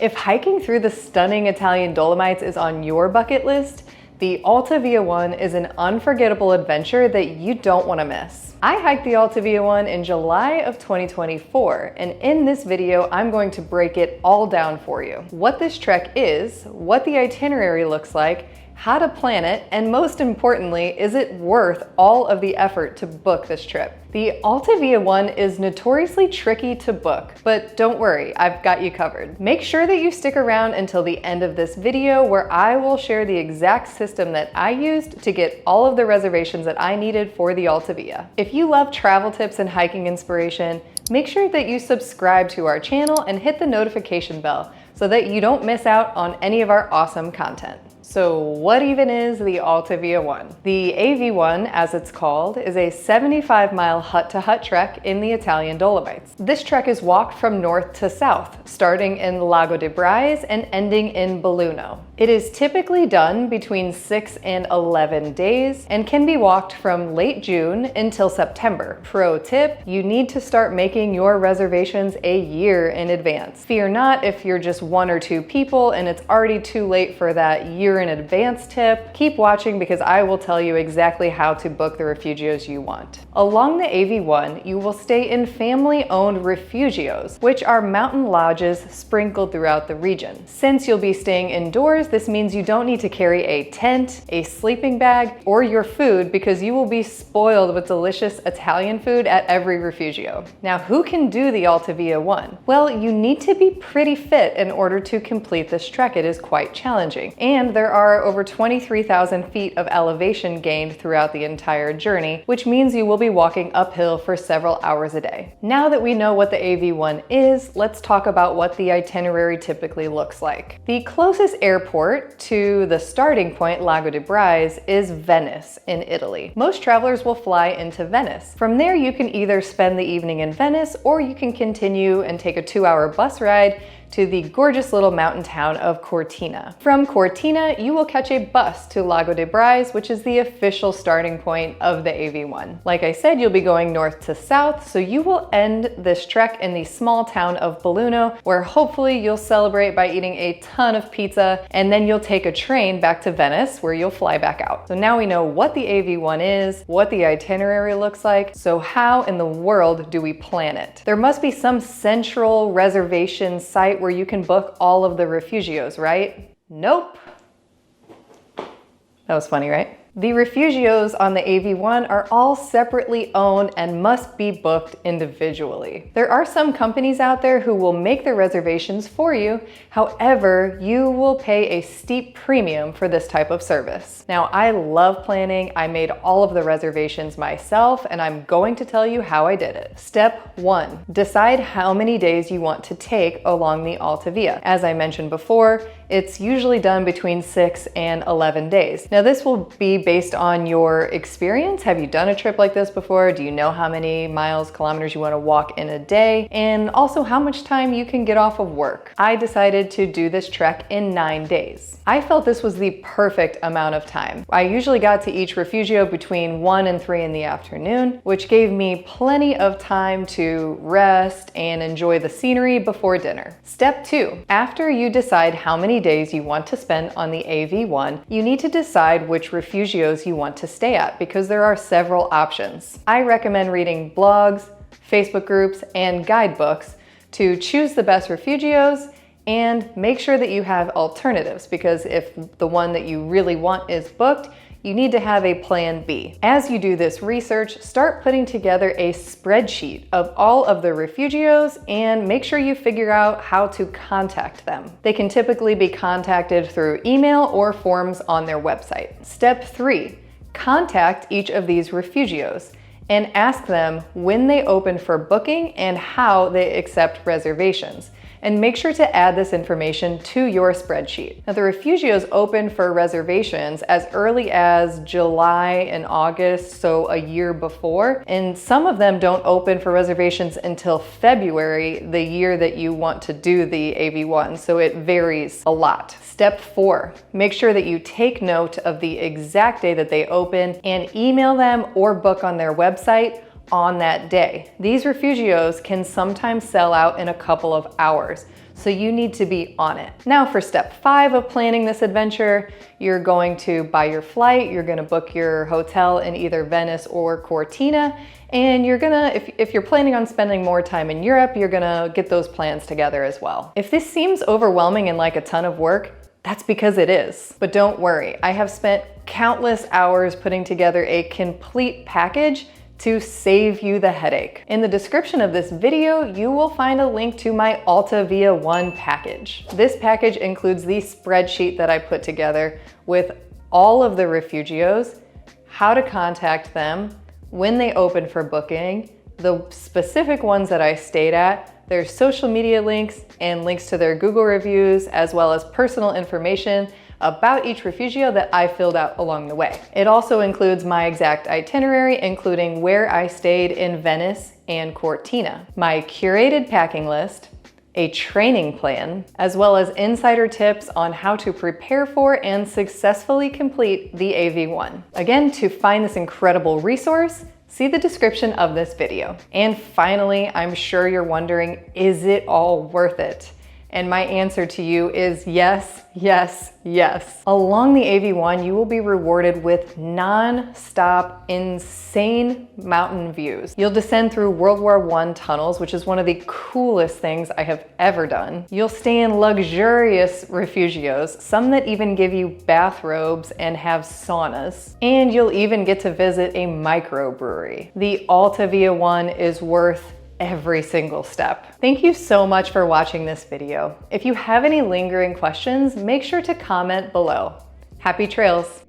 If hiking through the stunning Italian Dolomites is on your bucket list, the Alta AV1 is an unforgettable adventure that you don't want to miss. I hiked the Alta AV1 in July of 2024, and in this video, I'm going to break it all down for you. What this trek is, what the itinerary looks like, how to plan it, and most importantly, is it worth all of the effort to book this trip? The Alta AV1 is notoriously tricky to book, but don't worry, I've got you covered. Make sure that you stick around until the end of this video where I will share the exact system that I used to get all of the reservations that I needed for the Alta Via. If you love travel tips and hiking inspiration, make sure that you subscribe to our channel and hit the notification bell so that you don't miss out on any of our awesome content. So what even is the Alta AV1? The AV1, as it's called, is a 75-mile hut-to-hut trek in the Italian Dolomites. This trek is walked from north to south, starting in Lago de Braies and ending in Belluno. It is typically done between 6 and 11 days and can be walked from late June until September. Pro tip, you need to start making your reservations a year in advance. Fear not if you're just 1 or 2 people and it's already too late for that year in advance tip. Keep watching because I will tell you exactly how to book the Rifugios you want. Along the AV1, you will stay in family-owned Rifugios, which are mountain lodges sprinkled throughout the region. Since you'll be staying indoors, this means you don't need to carry a tent, a sleeping bag, or your food because you will be spoiled with delicious Italian food at every Rifugio. Now, who can do the Alta AV1? Well, you need to be pretty fit in order to complete this trek. It is quite challenging, and there are over 23,000 feet of elevation gained throughout the entire journey, which means you will be walking uphill for several hours a day. Now that we know what the AV1 is, let's talk about what the itinerary typically looks like. The closest airport to the starting point, Lago de Braies, is Venice in Italy. Most travelers will fly into Venice. From there, you can either spend the evening in Venice or you can continue and take a 2-hour bus ride to the gorgeous little mountain town of Cortina. From Cortina, you will catch a bus to Lago de Braies, which is the official starting point of the AV1. Like I said, you'll be going north to south, so you will end this trek in the small town of Belluno, where hopefully you'll celebrate by eating a ton of pizza, and then you'll take a train back to Venice, where you'll fly back out. So now we know what the AV1 is, what the itinerary looks like, so how in the world do we plan it? There must be some central reservation site where you can book all of the Rifugios, right? Nope. That was funny, right? The Rifugios on the AV1 are all separately owned and must be booked individually. There are some companies out there who will make the reservations for you. However, you will pay a steep premium for this type of service. Now, I love planning. I made all of the reservations myself, and I'm going to tell you how I did it. Step 1, decide how many days you want to take along the Alta Via. As I mentioned before, it's usually done between 6 and 11 days. Now, this will be based on your experience. Have you done a trip like this before? Do you know how many miles, kilometers you want to walk in a day? And also how much time you can get off of work. I decided to do this trek in 9 days. I felt this was the perfect amount of time. I usually got to each Rifugio between 1 and 3 in the afternoon, which gave me plenty of time to rest and enjoy the scenery before dinner. Step 2, after you decide how many days you want to spend on the AV1, you need to decide which Rifugios you want to stay at because there are several options. I recommend reading blogs, Facebook groups, and guidebooks to choose the best Rifugios, and make sure that you have alternatives because if the one that you really want is booked, you need to have a plan B. As you do this research, start putting together a spreadsheet of all of the Rifugios and make sure you figure out how to contact them. They can typically be contacted through email or forms on their website. Step 3, contact each of these Rifugios and ask them when they open for booking and how they accept reservations. And make sure to add this information to your spreadsheet. Now, the Rifugios open for reservations as early as July and August, so a year before, and some of them don't open for reservations until February, the year that you want to do the AV1, so it varies a lot. Step 4, make sure that you take note of the exact day that they open and email them or book on their website on that day. These Rifugios can sometimes sell out in a couple of hours. so you need to be on it. Now for step 5 of planning this adventure, you're going to buy your flight, you're gonna book your hotel in either Venice or Cortina, and you're gonna, if you're planning on spending more time in Europe, you're gonna get those plans together as well. If this seems overwhelming and like a ton of work, that's because it is. But don't worry, I have spent countless hours putting together a complete package to save you the headache. In the description of this video, you will find a link to my Alta AV1 package. This package includes the spreadsheet that I put together with all of the Rifugios, how to contact them, when they open for booking, the specific ones that I stayed at, their social media links, and links to their Google reviews, as well as personal information about each Rifugio that I filled out along the way. It also includes my exact itinerary, including where I stayed in Venice and Cortina, my curated packing list, a training plan, as well as insider tips on how to prepare for and successfully complete the AV1. Again, to find this incredible resource, see the description of this video. And finally, I'm sure you're wondering, is it all worth it? And my answer to you is yes, yes, yes. Along the AV1, you will be rewarded with non-stop, insane mountain views. You'll descend through World War I tunnels, which is one of the coolest things I have ever done. You'll stay in luxurious refugios, some that even give you bathrobes and have saunas. And you'll even get to visit a microbrewery. The Alta AV1 is worth every single step. Thank you so much for watching this video. If you have any lingering questions, make sure to comment below. Happy trails!